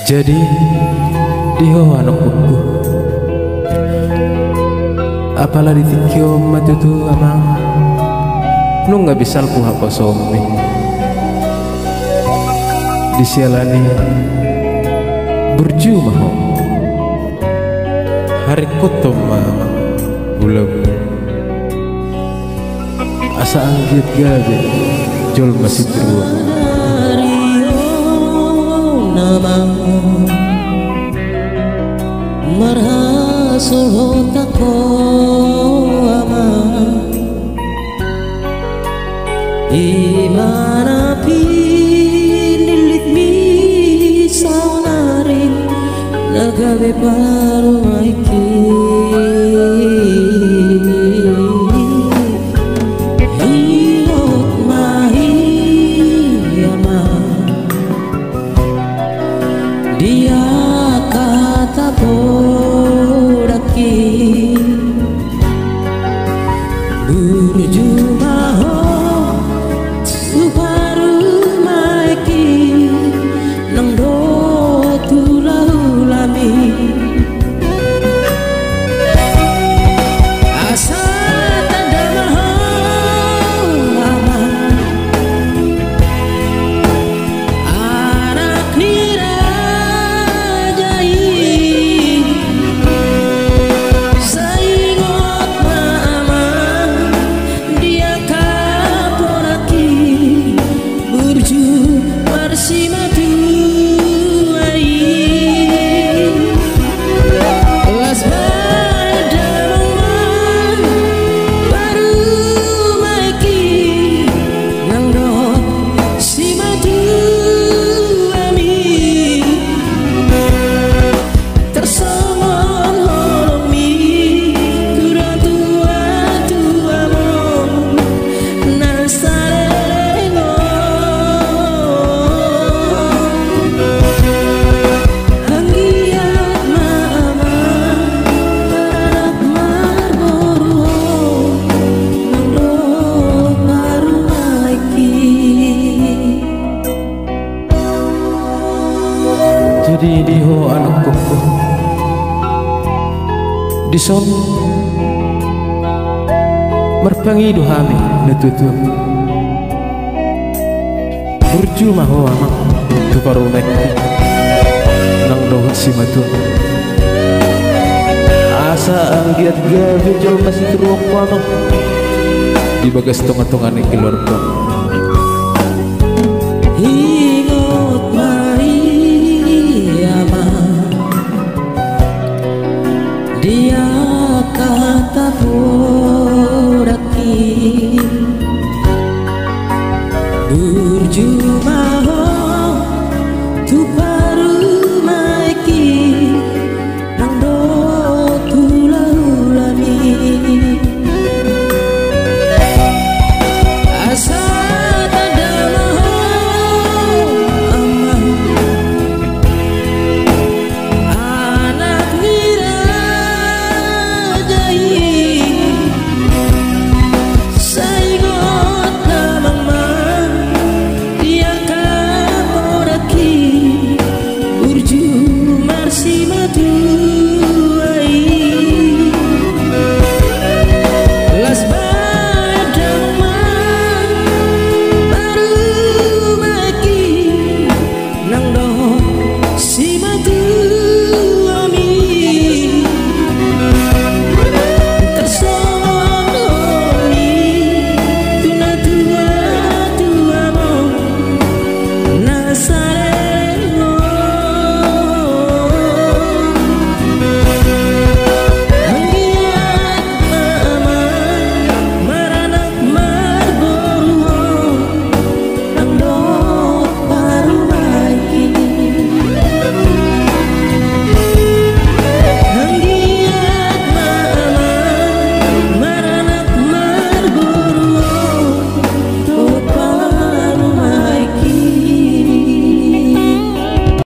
Jadi diho anakku apalah ditikyo matutu amang nung nggak bisa ku hapa sombi disialani berjumah hari kutoma bulan asa anggit gabe jol masih teruang marhasul hotako ama imana pinilit mi saunarin nagabe paru maiki hiot mahi ama dia kata podaki burjumaho subaru maiki nang do tulahulami asa tanda maho lama anak nira jadi diho anakku dison merpangi dohami netutu berjumah ho amak tu parumek nang dohut si matu asa anggiat gawe jol masih teruak amak di bagas tongan-tongan keluarga.